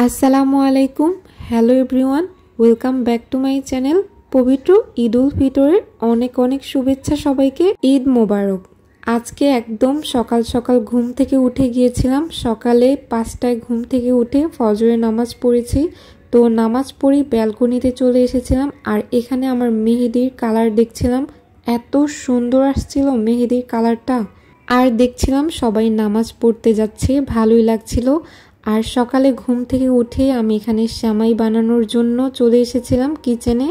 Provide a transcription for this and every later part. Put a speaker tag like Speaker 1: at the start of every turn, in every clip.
Speaker 1: আসসালামু আলাইকুম। Hello everyone, welcome back to my channel. পবিত্র ঈদ উল ফিতরের অনেক অনেক শুভেচ্ছা সবাইকে। ঈদ মোবারক। আজকে একদম সকাল সকাল ঘুম থেকে উঠে গিয়েছিলাম। সকালে 5টায় ঘুম থেকে উঠে ফজরের নামাজ পড়েছি। তো নামাজ পড়ি ব্যালকনিতে চলে এসেছিলাম, আর এখানে আমার মেহেদির কালার দেখছিলাম। এত সুন্দর আসছিল মেহেদির কালারটা। আর দেখছিলাম সবাই নামাজ পড়তে যাচ্ছে, ভালোই লাগছিল। আর সকালে ঘুম থেকে উঠে আমি এখানে সেমাই বানানোর জন্য চলে এসেছিলাম কিচেনে।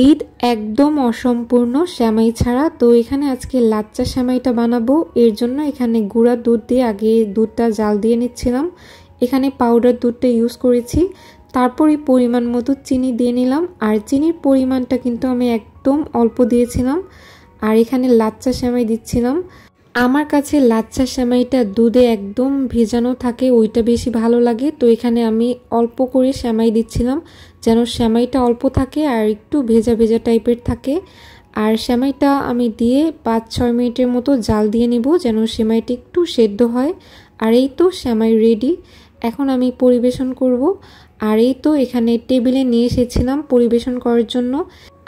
Speaker 1: ঈদ একদম অসম্পূর্ণ সেমাই ছাড়া। তো এখানে আজকে লাচ্চা সেমাইটা বানাবো। এর জন্য এখানে গুঁড়া দুধ দিয়ে আগে দুধটা জাল দিয়ে নিচ্ছিলাম। এখানে পাউডার দুধটা ইউজ করেছি। তারপরই পরিমাণ মতো চিনি দিয়ে নিলাম। আর চিনির পরিমাণটা কিন্তু আমি একদম অল্প দিয়েছিলাম। আর এখানে লাচ্চা সেমাই দিচ্ছিলাম। আমার কাছে লাচ্চা সেমাইটা দুধে একদম ভেজানো থাকে, ওইটা বেশি ভালো লাগে। তো এখানে আমি অল্প করে সেমাই দিচ্ছিলাম, যেন সেমাইটা অল্প থাকে আর একটু ভেজা ভেজা টাইপের থাকে। আর সেমাইটা আমি দিয়ে 5-6 মিনিটের মতো জাল দিয়ে নিব, যেন সেমাইটা একটু সেদ্ধ হয়। আর এই তো সেমাই রেডি। এখন আমি পরিবেশন করব। আর এই তো এখানে টেবিলে নিয়ে এসেছিলাম পরিবেশন করার জন্য।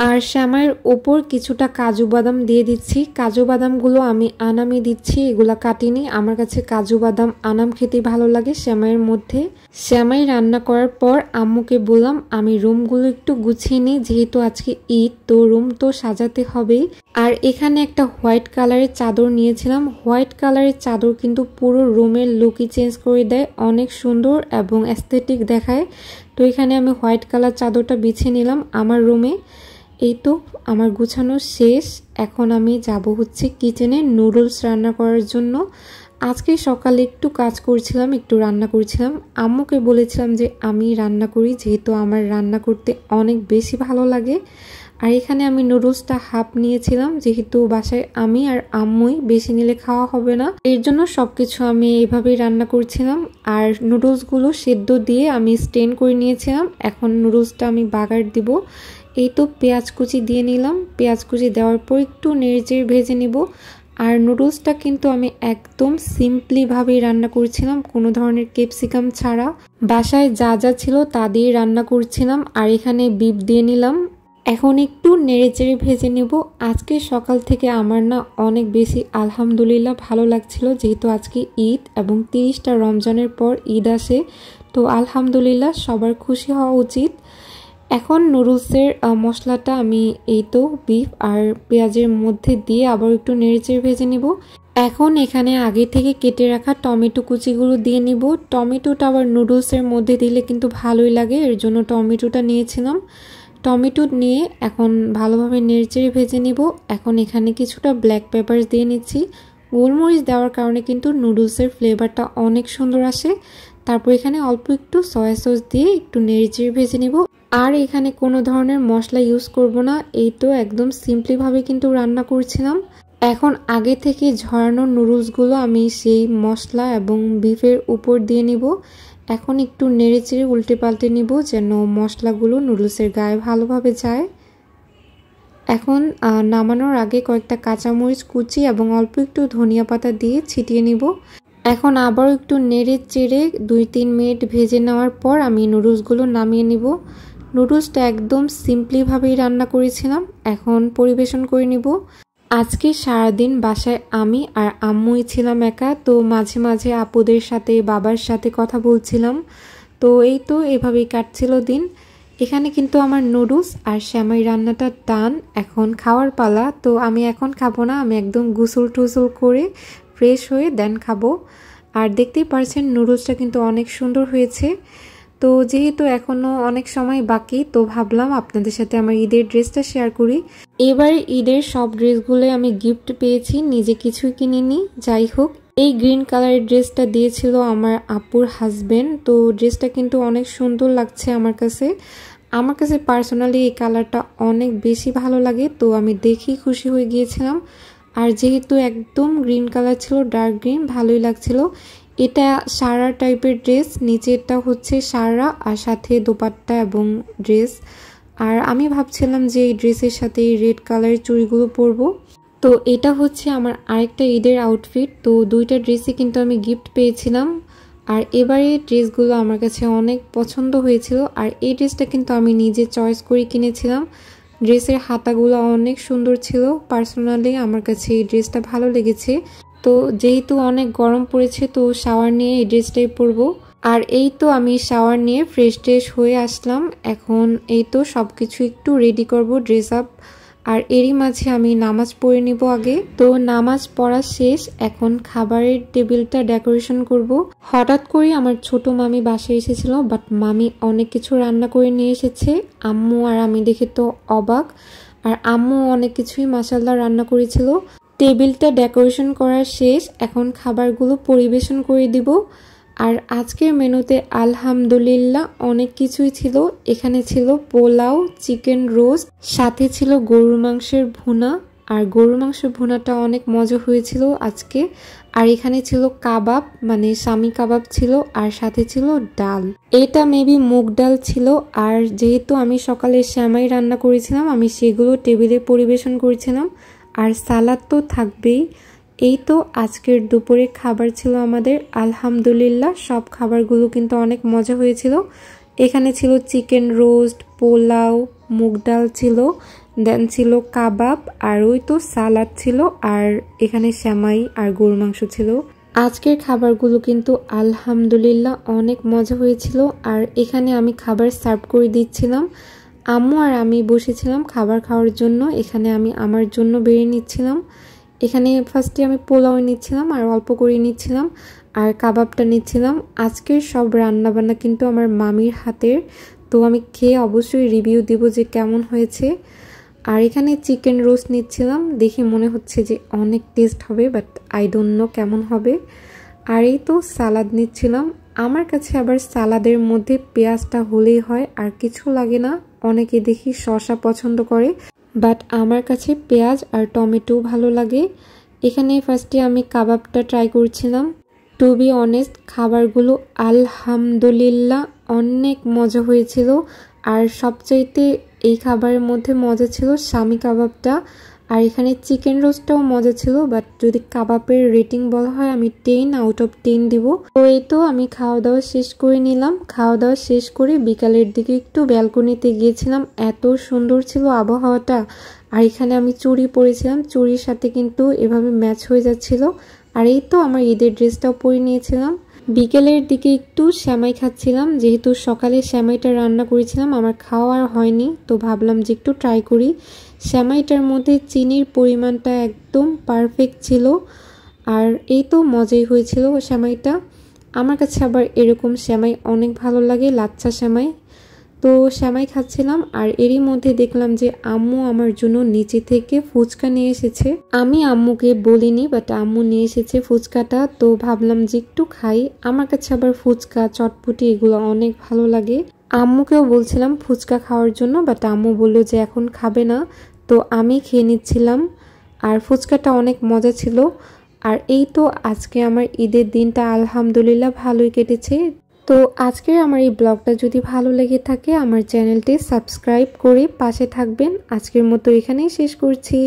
Speaker 1: আর সেমাইয়ের ওপর কিছুটা কাজু বাদাম দিয়ে দিচ্ছি। কাজু বাদামগুলো আমি আনামে দিচ্ছি, এগুলা কাটিনি। আমার কাছে কাজু বাদাম আনাম খেতে ভালো লাগে সেমাইয়ের মধ্যে। সেমাই রান্না করার পর আম্মুকে বললাম আমি রুমগুলো একটু গুছিয়ে নিই, যেহেতু আজকে ঈদ, তো রুম তো সাজাতে হবেই। আর এখানে একটা হোয়াইট কালারের চাদর নিয়েছিলাম। হোয়াইট কালারের চাদর কিন্তু পুরো রুমের লুকই চেঞ্জ করে দেয়, অনেক সুন্দর এবং অ্যাস্থেটিক দেখায়। তো এখানে আমি হোয়াইট কালার চাদরটা বিছিয়ে নিলাম আমার রুমে। এই তো আমার গুছানো শেষ। এখন আমি যাব হচ্ছে কিচেনে নুডলস রান্না করার জন্য। আজকে সকালে একটু কাজ করছিলাম, একটু রান্না করছিলাম। আম্মুকে বলেছিলাম যে আমি রান্না করি, যেহেতু আমার রান্না করতে অনেক বেশি ভালো লাগে। আর এখানে আমি নুডলসটা হাফ নিয়েছিলাম, যেহেতু বাসায় আমি আর আম্মুই, বেশি নিলে খাওয়া হবে না। এর জন্য সবকিছু আমি এইভাবেই রান্না করছিলাম। আর নুডলসগুলো সেদ্ধ দিয়ে আমি স্টেন করে নিয়েছিলাম। এখন নুডলসটা আমি বাগার দিব। এই তো পেঁয়াজ কুচি দিয়ে নিলাম। পেঁয়াজ কুচি দেওয়ার পর একটু নেড়েচেড়ে ভেজে নিব। আর নুডলসটা কিন্তু আমি একদম সিম্পলিভাবেই রান্না করছিলাম, কোনো ধরনের ক্যাপসিকাম ছাড়া। বাসায় যা যা ছিল তা দিয়ে রান্না করছিলাম। আর এখানে বিফ দিয়ে নিলাম। এখন একটু নেড়েচেড়ে ভেজে নেব। আজকে সকাল থেকে আমার না অনেক বেশি আলহামদুলিল্লাহ ভালো লাগছিল, যেহেতু আজকে ঈদ এবং 30টা রমজানের পর ঈদ আসে। তো আলহামদুলিল্লাহ সবার খুশি হওয়া উচিত। এখন নুডলসের মশলাটা আমি এই তো বিফ আর পেঁয়াজের মধ্যে দিয়ে আবার একটু নেড়েচেড়ে ভেজে নিব। এখন এখানে আগে থেকে কেটে রাখা টমেটো কুচিগুলো দিয়ে নিব। টমেটোটা আবার নুডলসের মধ্যে দিলে কিন্তু ভালোই লাগে, এর জন্য টমেটোটা নিয়েছিলাম। টমেটো নিয়ে এখন ভালোভাবে নেড়েচেড়ে ভেজে নিব। এখন এখানে কিছুটা ব্ল্যাক পেপার দিয়ে নিচ্ছি। গোলমরিচ দেওয়ার কারণে কিন্তু নুডলসের ফ্লেভারটা অনেক সুন্দর আসে। তারপর এখানে অল্প একটু সয়া সস দিয়ে একটু নেড়েচেড়ে ভেজে নিব। আর এখানে কোনো ধরনের মশলা ইউজ করব না। এই তো একদম সিম্পলিভাবে কিন্তু রান্না করছিলাম। এখন আগে থেকে ঝরানো নুডলসগুলো আমি সেই মশলা এবং বিফের উপর দিয়ে নিব। এখন একটু নেড়েচেড়ে উল্টে পাল্টে নিব, যেন মশলাগুলো নুডলসের গায়ে ভালোভাবে যায়। এখন নামানোর আগে কয়েকটা কাঁচামরিচ কুচি এবং অল্প একটু ধনিয়া পাতা দিয়ে ছিটিয়ে নিব। এখন আবারও একটু নেড়ে চেড়ে 2-3 মিনিট ভেজে নেওয়ার পর আমি নুডলসগুলো নামিয়ে নিব। নুডলসটা একদম সিম্পলিভাবেই রান্না করেছিলাম। এখন পরিবেশন করে নিব। আজকে সারাদিন বাসায় আমি আর আম্মুই ছিলাম একা। তো মাঝে মাঝে আপুদের সাথে বাবার সাথে কথা বলছিলাম। তো এই তো এভাবেই কাটছিল দিন। এখানে কিন্তু আমার নুডলস আর সেমাই রান্নাটা ডান। এখন খাওয়ার পালা। তো আমি এখন খাবো না, আমি একদম গোসল টোসল করে ফ্রেশ হয়ে দেন খাবো। আর দেখতেই পারছেন নুডলসটা কিন্তু অনেক সুন্দর হয়েছে। তো যেহেতু এখনও অনেক সময় বাকি, তো ভাবলাম আপনাদের সাথে আমার ঈদের ড্রেসটা শেয়ার করি। এবার ঈদের সব ড্রেসগুলো আমি গিফট পেয়েছি, নিজে কিছুই কিনিনি। যাই হোক, এই গ্রিন কালারের ড্রেসটা দিয়েছিল আমার আপুর হাজবেন্ড। তো ড্রেসটা কিন্তু অনেক সুন্দর লাগছে আমার কাছে। আমার কাছে পার্সোনালি এই কালারটা অনেক বেশি ভালো লাগে, তো আমি দেখেই খুশি হয়ে গিয়েছিলাম। আর যেহেতু একদম গ্রিন কালার ছিল, ডার্ক গ্রিন, ভালোই লাগছিল। এটা সারা টাইপের ড্রেস, নিচেরটা হচ্ছে সারা আর সাথে দোপাট্টা এবং ড্রেস। আর আমি ভাবছিলাম যে এই ড্রেসের সাথে রেড কালারের চুড়িগুলো পরবো। তো এটা হচ্ছে আমার আরেকটা ঈদের আউটফিট। তো দুইটা ড্রেসই কিন্তু আমি গিফট পেয়েছিলাম। আর এবারে ড্রেসগুলো আমার কাছে অনেক পছন্দ হয়েছিল। আর এই ড্রেসটা কিন্তু আমি নিজে চয়েস করে কিনেছিলাম। ড্রেসের হাতাগুলো অনেক সুন্দর ছিল। পার্সোনালি আমার কাছে এই ড্রেসটা ভালো লেগেছে। তো যেহেতু অনেক গরম পড়েছে, তো শাওয়ার নিয়ে এই ড্রেসটাই পরবো। আর এই তো আমি শাওয়ার নিয়ে ফ্রেশ হয়ে আসলাম। এখন এই তো সবকিছু একটু রেডি করব, ড্রেস আপ। আর এরই মাঝে আমি নামাজ পড়ে নিব আগে। তো নামাজ পড়া শেষ, এখন খাবারের টেবিলটা ডেকোরেশন করব। হঠাৎ করে আমার ছোট মামি বাসায় এসেছিল, বাট মামি অনেক কিছু রান্না করে নিয়ে এসেছে। আম্মু আর আমি দেখে তো অবাক। আর আম্মু অনেক কিছুই মাশাআল্লাহ রান্না করেছিল। টেবিলটা ডেকোরেশন করা শেষ, এখন খাবারগুলো পরিবেশন করে দিব। আর আজকের মেনুতে আলহামদুলিল্লাহ অনেক কিছুই ছিল। এখানে ছিল পোলাও, চিকেন রোস্ট, সাথে ছিল গরুর মাংসের ভুনা। আর গরুর মাংসের ভুনাটা অনেক মজা হয়েছিল আজকে। আর এখানে ছিল কাবাব, মানে শামি কাবাব ছিল, আর সাথে ছিল ডাল। এটা মেবি মুগ ডাল ছিল। আর যেহেতু আমি সকালে সেমাই রান্না করেছিলাম, আমি সেগুলো টেবিলে পরিবেশন করেছিলাম। আর সালাদ তো থাকবেই। এই তো আজকের দুপুরে খাবার ছিল আমাদের। আলহামদুলিল্লাহ সব খাবারগুলো কিন্তু অনেক মজা হয়েছিল। এখানে ছিল চিকেন রোস্ট, পোলাও, মুগ ডাল ছিল, দেন ছিল কাবাব, আর ওই তো সালাদ ছিল, আর এখানে সেমাই আর গরুর মাংস ছিল। আজকের খাবারগুলো কিন্তু আলহামদুলিল্লাহ অনেক মজা হয়েছিল। আর এখানে আমি খাবার সার্ভ করে দিচ্ছিলাম। আম্মু আর আমি বসেছিলাম খাবার খাওয়ার জন্য। এখানে আমি আমার জন্য বেড়ে নিচ্ছিলাম। এখানে ফার্স্টে আমি পোলাও নিচ্ছিলাম আর অল্প করে নিচ্ছিলাম, আর কাবাবটা নিচ্ছিলাম। আজকের সব রান্নাবান্না কিন্তু আমার মামির হাতের। তো আমি খেয়ে অবশ্যই রিভিউ দিব যে কেমন হয়েছে। আর এখানে চিকেন রোস্ট নিচ্ছিলাম, দেখে মনে হচ্ছে যে অনেক টেস্ট হবে, বাট আই ডোন্ট নো কেমন হবে। আর এই তো সালাদ নিচ্ছিলাম। আমার কাছে আবার সালাদের মধ্যে পেঁয়াজটা হলেই হয়, আর কিছু লাগে না। অনেকে দেখি শসা পছন্দ করে, বাট আমার কাছে পেঁয়াজ আর টমেটো ভালো লাগে। এখানে ফার্স্টে আমি কাবাবটা ট্রাই করছিলাম। টু বি অনেস্ট, খাবারগুলো আলহামদুলিল্লাহ অনেক মজা হয়েছিল। আর সবচাইতে এই খাবারের মধ্যে মজা ছিল শামি কাবাবটা। আর এখানে চিকেন রোস্টটাও মজা ছিল, বাট যদি কাবাবের রেটিং বলা হয় আমি 10 আউট অফ 10 দিব। তো এই তো আমি খাওয়া দাওয়া শেষ করে নিলাম। খাওয়া দাওয়া শেষ করে বিকালের দিকে একটু ব্যালকনিতে গিয়েছিলাম। এত সুন্দর ছিল আবহাওয়াটা। আর এখানে আমি চুড়ি পরেছিলাম, চুড়ির সাথে কিন্তু এভাবে ম্যাচ হয়ে যাচ্ছিল। আর এই তো আমার ঈদের ড্রেসটাও পরে নিয়েছিলাম। বিকেলের দিকে একটু সেমাই খাচ্ছিলাম, যেহেতু সকালে সেমাইটা রান্না করেছিলাম, আমার খাওয়া আর হয়নি, তো ভাবলাম যে একটু ট্রাই করি। সেমাইটার মধ্যে চিনির পরিমাণটা একদম পারফেক্ট ছিল। আর এই তো মজাই হয়েছিল সেমাইটা। আমার কাছে আবার এরকম সেমাই অনেক ভালো লাগে, লাচ্ছা সেমাই। তো সেমাই খাচ্ছিলাম, আর এরই মধ্যে দেখলাম যে আম্মু আমার জন্য নিচে থেকে ফুচকা নিয়ে এসেছে। আমি আম্মুকে বলিনি, বাট আম্মু নিয়ে এসেছে ফুচকাটা। তো ভাবলাম যে একটু খাই। আমার কাছে আবার ফুচকা, চটপটি এগুলো অনেক ভালো লাগে। আম্মুকেও বলছিলাম ফুচকা খাওয়ার জন্য, বাট আম্মু বললো যে এখন খাবে না। তো আমি খেয়ে নিচ্ছিলাম, আর ফুচকাটা অনেক মজা ছিল। আর এই তো আজকে আমার ঈদের দিনটা আলহামদুলিল্লাহ ভালোই কেটেছে। তো আজকের আমার এই ব্লগটা যদি ভালো লেগে থাকে, আমার চ্যানেলটি সাবস্ক্রাইব করে পাশে থাকবেন। আজকের মতো এখানেই শেষ করছি।